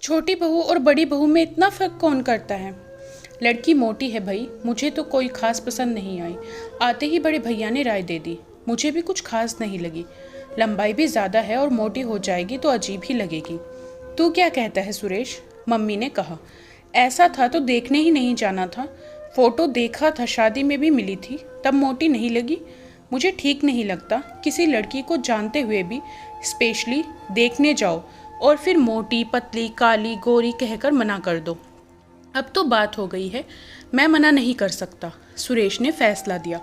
छोटी बहू और बड़ी बहू में इतना फ़र्क कौन करता है। लड़की मोटी है भाई, मुझे तो कोई खास पसंद नहीं आई। आते ही बड़े भैया ने राय दे दी, मुझे भी कुछ खास नहीं लगी। लंबाई भी ज़्यादा है और मोटी हो जाएगी तो अजीब ही लगेगी। तू क्या कहता है सुरेश? मम्मी ने कहा। ऐसा था तो देखने ही नहीं जाना था। फोटो देखा था, शादी में भी मिली थी, तब मोटी नहीं लगी। मुझे ठीक नहीं लगता किसी लड़की को जानते हुए भी स्पेशली देखने जाओ और फिर मोटी पतली काली गोरी कहकर मना कर दो। अब तो बात हो गई है, मैं मना नहीं कर सकता। सुरेश ने फैसला दिया।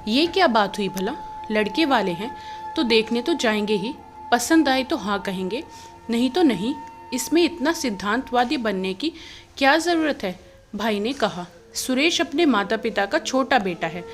ये क्या बात हुई भला? लड़के वाले हैं तो देखने तो जाएंगे ही, पसंद आए तो हाँ कहेंगे, नहीं तो नहीं। इसमें इतना सिद्धांतवादी बनने की क्या ज़रूरत है? भाई ने कहा। सुरेश अपने माता पिता का छोटा बेटा है।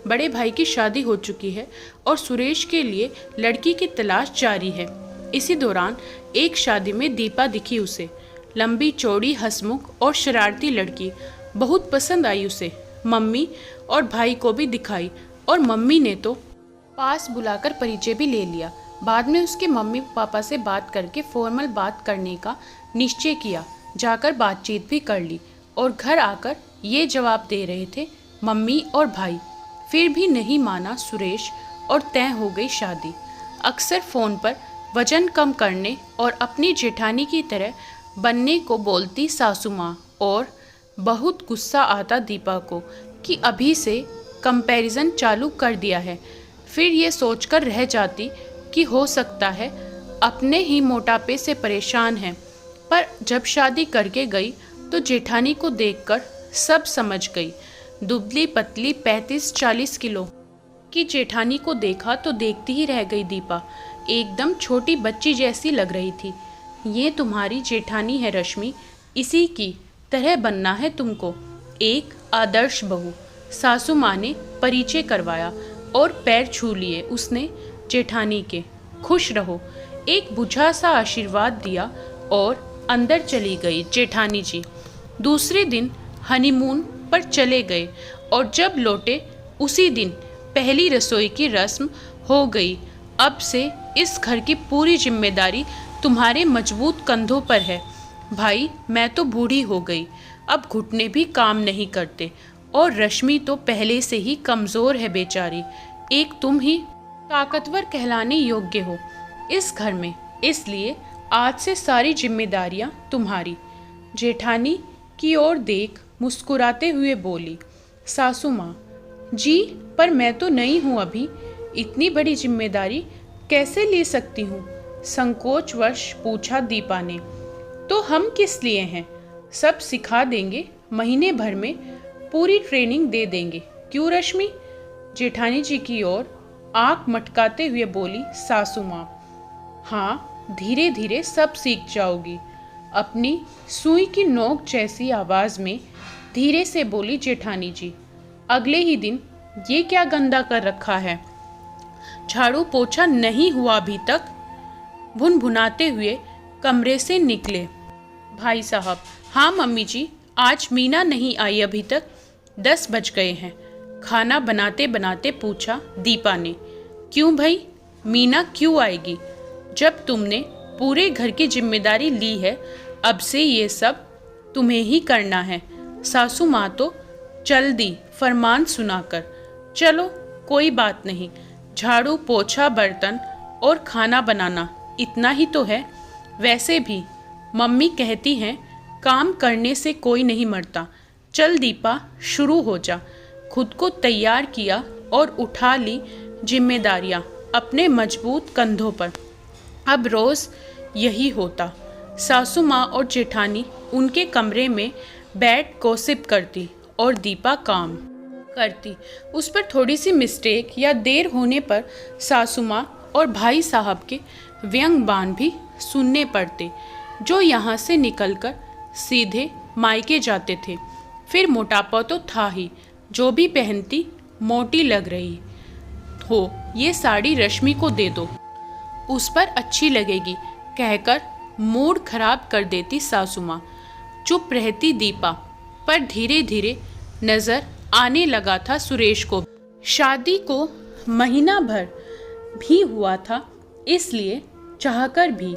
बड़े भाई की शादी हो चुकी है और सुरेश के लिए लड़की की तलाश जारी है। इसी दौरान एक शादी में दीपा दिखी उसे। लंबी चौड़ी हंसमुख और शरारती लड़की, बहुत पसंद आई उसे। मम्मी और भाई को भी दिखाई और मम्मी ने तो पास बुलाकर परिचय भी ले लिया। बाद में उसके मम्मी पापा से बात करके फॉर्मल बात करने का निश्चय किया। जाकर बातचीत भी कर ली और घर आकर ये जवाब दे रहे थे मम्मी और भाई। फिर भी नहीं माना सुरेश और तय हो गई शादी। अक्सर फ़ोन पर वजन कम करने और अपनी जेठानी की तरह बनने को बोलती सासू माँ, और बहुत गुस्सा आता दीपा को कि अभी से कंपैरिजन चालू कर दिया है। फिर ये सोचकर रह जाती कि हो सकता है अपने ही मोटापे से परेशान है। पर जब शादी करके गई तो जेठानी को देखकर सब समझ गई। दुबली पतली 35-40 किलो की जेठानी को देखा तो देखती ही रह गई दीपा। एकदम छोटी बच्ची जैसी लग रही थी। ये तुम्हारी जेठानी है रश्मि, इसी की तरह बनना है तुमको, एक आदर्श बहू। सासू माँ ने परिचय करवाया और पैर छू लिए उसने जेठानी के। खुश रहो, एक बुझा सा आशीर्वाद दिया और अंदर चली गई जेठानी जी। दूसरे दिन हनीमून पर चले गए और जब लौटे उसी दिन पहली रसोई की रस्म हो गई। अब से इस घर की पूरी जिम्मेदारी तुम्हारे मजबूत कंधों पर है। भाई मैं तो बूढ़ी हो गई, अब घुटने भी काम नहीं करते और रश्मि तो पहले से ही कमज़ोर है बेचारी। एक तुम ही ताकतवर कहलाने योग्य हो इस घर में, इसलिए आज से सारी जिम्मेदारियां तुम्हारी। जेठानी की ओर देख मुस्कुराते हुए बोली सासू माँ। जी पर मैं तो नई हूँ अभी, इतनी बड़ी जिम्मेदारी कैसे ले सकती हूँ? संकोचवश पूछा दीपा ने। तो हम किस लिए हैं? सब सिखा देंगे, महीने भर में पूरी ट्रेनिंग दे देंगे। क्यों रश्मि? जेठानी जी की ओर आंख मटकाते हुए बोली सासू माँ। हाँ, धीरे धीरे सब सीख जाओगी। अपनी सुई की नोक जैसी आवाज़ में धीरे से बोली जेठानी जी। अगले ही दिन ये क्या गंदा कर रखा है? झाड़ू पोछा नहीं हुआ अभी तक? भुनभुनाते हुए कमरे से निकले भाई साहब। हाँ मम्मी जी, आज मीना नहीं आई अभी तक, 10 बज गए हैं। खाना बनाते बनाते पूछा दीपा ने। क्यों भाई, मीना क्यों आएगी जब तुमने पूरे घर की जिम्मेदारी ली है? अब से ये सब तुम्हें ही करना है। सासू माँ तो चल दी फरमान सुनाकर। चलो कोई बात नहीं, झाड़ू पोछा बर्तन और खाना बनाना इतना ही तो है। वैसे भी मम्मी कहती हैं काम करने से कोई नहीं मरता। चल दीपा, शुरू हो जा। खुद को तैयार किया और उठा ली जिम्मेदारियां अपने मजबूत कंधों पर। अब रोज़ यही होता। सासू माँ और जेठानी उनके कमरे में बैठ गॉसिप करती और दीपा काम करती। उस पर थोड़ी सी मिस्टेक या देर होने पर सासू माँ और भाई साहब के व्यंग बाण भी सुनने पड़ते, जो यहाँ से निकलकर सीधे मायके जाते थे। फिर मोटापा तो था ही, जो भी पहनती मोटी लग रही हो, ये साड़ी रश्मि को दे दो, उस पर अच्छी लगेगी कहकर मूड खराब कर देती सासू माँ। चुप रहती दीपा, पर धीरे धीरे नज़र आने लगा था सुरेश को। शादी को महीना भर भी हुआ था, इसलिए चाहकर भी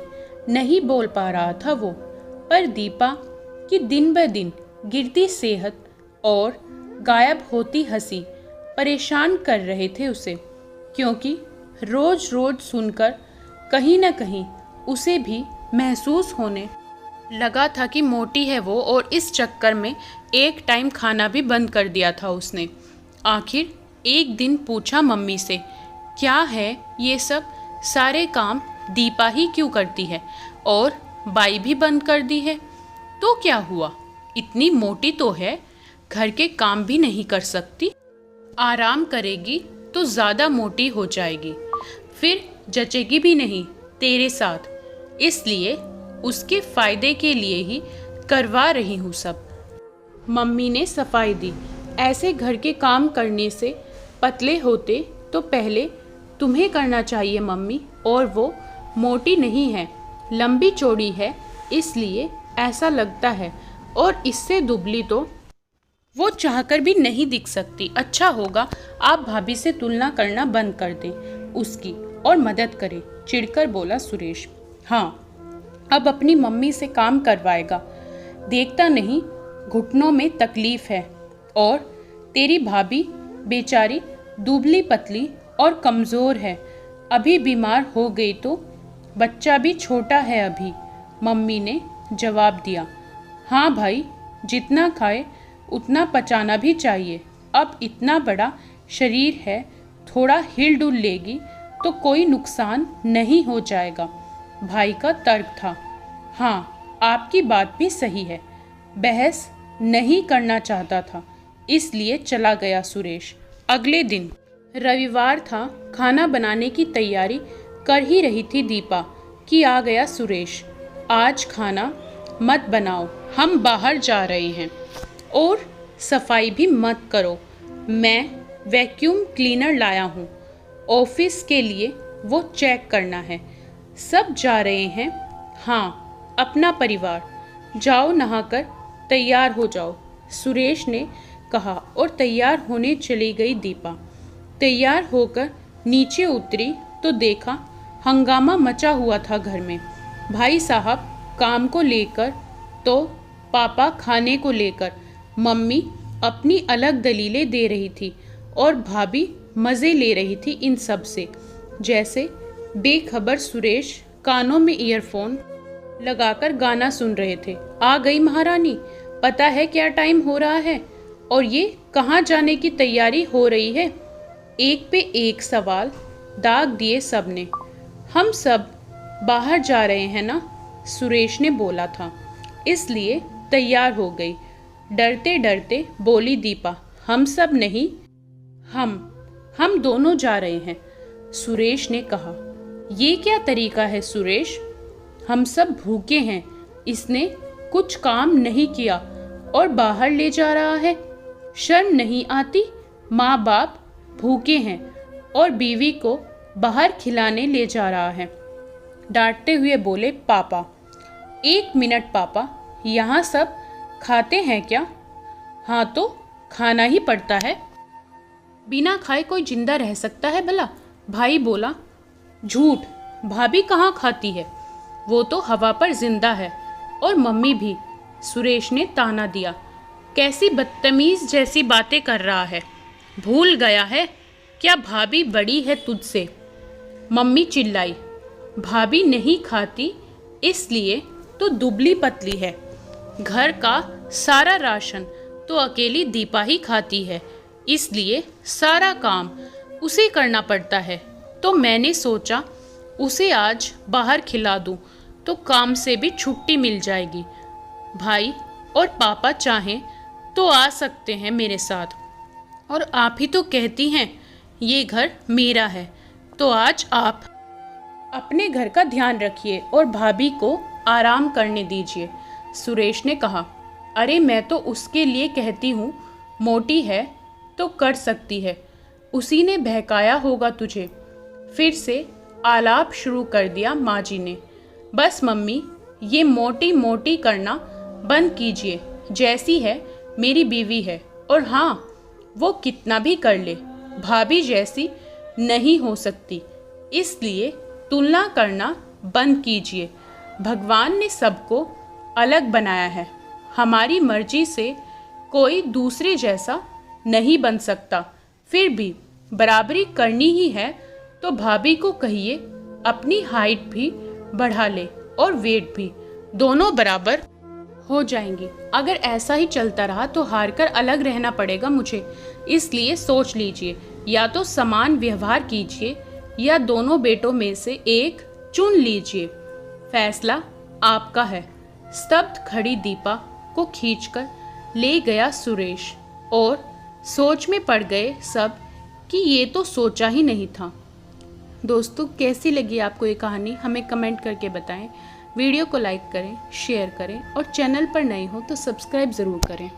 नहीं बोल पा रहा था वो। पर दीपा की दिन ब दिन गिरती सेहत और गायब होती हंसी परेशान कर रहे थे उसे, क्योंकि रोज रोज सुनकर कहीं न कहीं उसे भी महसूस होने लगा था कि मोटी है वो, और इस चक्कर में एक टाइम खाना भी बंद कर दिया था उसने। आखिर एक दिन पूछा मम्मी से, क्या है ये सब, सारे काम दीपा ही क्यों करती है और बाई भी बंद कर दी है? तो क्या हुआ, इतनी मोटी तो है, घर के काम भी नहीं कर सकती, आराम करेगी तो ज़्यादा मोटी हो जाएगी, फिर जचेगी भी नहीं तेरे साथ, इसलिए उसके फ़ायदे के लिए ही करवा रही हूँ सब। मम्मी ने सफाई दी, ऐसे घर के काम करने से पतले होते तो पहले तुम्हें करना चाहिए मम्मी, और वो मोटी नहीं है, लंबी चौड़ी है, इसलिए ऐसा लगता है, और इससे दुबली तो वो चाहकर भी नहीं दिख सकती। अच्छा होगा आप भाभी से तुलना करना बंद कर दें उसकी और मदद करें, चिढ़कर बोला सुरेश। हाँ, अब अपनी मम्मी से काम करवाएगा, देखता नहीं घुटनों में तकलीफ है, और तेरी भाभी बेचारी दुबली पतली और कमज़ोर है, अभी बीमार हो गई तो बच्चा भी छोटा है अभी, मम्मी ने जवाब दिया। हाँ भाई, जितना खाए उतना पचाना भी चाहिए, अब इतना बड़ा शरीर है, थोड़ा हिल-डुल लेगी तो कोई नुकसान नहीं हो जाएगा, भाई का तर्क था। हाँ, आपकी बात भी सही है, बहस नहीं करना चाहता था, इसलिए चला गया सुरेश। अगले दिन रविवार था, खाना बनाने की तैयारी कर ही रही थी दीपा कि आ गया सुरेश। आज खाना मत बनाओ, हम बाहर जा रहे हैं, और सफाई भी मत करो, मैं वैक्यूम क्लीनर लाया हूँ, ऑफिस के लिए वो चेक करना है, सब जा रहे हैं। हाँ, अपना परिवार, जाओ नहाकर तैयार हो जाओ, सुरेश ने कहा, और तैयार होने चली गई दीपा। तैयार होकर नीचे उतरी तो देखा हंगामा मचा हुआ था घर में, भाई साहब काम को लेकर तो पापा खाने को लेकर, मम्मी अपनी अलग दलीलें दे रही थी और भाभी मज़े ले रही थी इन सब से, जैसे बेखबर सुरेश कानों में ईयरफोन लगाकर गाना सुन रहे थे। आ गई महारानी, पता है क्या टाइम हो रहा है और ये कहाँ जाने की तैयारी हो रही है? एक पे एक सवाल दाग दिए सबने। हम सब बाहर जा रहे हैं ना, सुरेश ने बोला था, इसलिए तैयार हो गई। डरते डरते बोली दीपा, हम सब नहीं, हम दोनों जा रहे हैं, सुरेश ने कहा। ये क्या तरीका है सुरेश, हम सब भूखे हैं, इसने कुछ काम नहीं किया और बाहर ले जा रहा है, शर्म नहीं आती? माँ बाप भूखे हैं और बीवी को बाहर खिलाने ले जा रहा है। डांटते हुए बोले पापा। 1 मिनट पापा, यहाँ सब खाते हैं क्या? हाँ तो खाना ही पड़ता है, बिना खाए कोई जिंदा रह सकता है भला? भाई बोला। झूठ, भाभी कहाँ खाती है, वो तो हवा पर जिंदा है, और मम्मी भी, सुरेश ने ताना दिया। कैसी बदतमीज जैसी बातें कर रहा है, भूल गया है क्या भाभी बड़ी है तुझसे? मम्मी चिल्लाई। भाभी नहीं खाती इसलिए तो दुबली पतली है, घर का सारा राशन तो अकेली दीपा ही खाती है, इसलिए सारा काम उसे करना पड़ता है, तो मैंने सोचा उसे आज बाहर खिला दूं तो काम से भी छुट्टी मिल जाएगी। भाई और पापा चाहें तो आ सकते हैं मेरे साथ, और आप ही तो कहती हैं ये घर मेरा है, तो आज आप अपने घर का ध्यान रखिए और भाभी को आराम करने दीजिए, सुरेश ने कहा। अरे मैं तो उसके लिए कहती हूँ, मोटी है तो कर सकती है, उसी ने बहकाया होगा तुझे। फिर से आलाप शुरू कर दिया माँ जी ने। बस मम्मी, ये मोटी मोटी करना बंद कीजिए, जैसी है मेरी बीवी है, और हाँ, वो कितना भी कर ले भाभी जैसी नहीं हो सकती, इसलिए तुलना करना बंद कीजिए। भगवान ने सबको अलग बनाया है। हमारी मर्जी से कोई दूसरे जैसा नहीं बन सकता। फिर भी बराबरी करनी ही है तो भाभी को कहिए अपनी हाइट भी बढ़ा ले और वेट भी, दोनों बराबर हो जाएंगी। अगर ऐसा ही चलता रहा तो हारकर अलग रहना पड़ेगा मुझे। इसलिए सोच लीजिए, या तो समान व्यवहार कीजिए या दोनों बेटों में से एक चुन लीजिए। फैसला आपका है। स्तब्ध खड़ी दीपा को खींचकर ले गया सुरेश और सोच में पड़ गए सब कि ये तो सोचा ही नहीं था। दोस्तों, कैसी लगी आपको ये कहानी हमें कमेंट करके बताएं। वीडियो को लाइक करें, शेयर करें और चैनल पर नए हो तो सब्सक्राइब ज़रूर करें।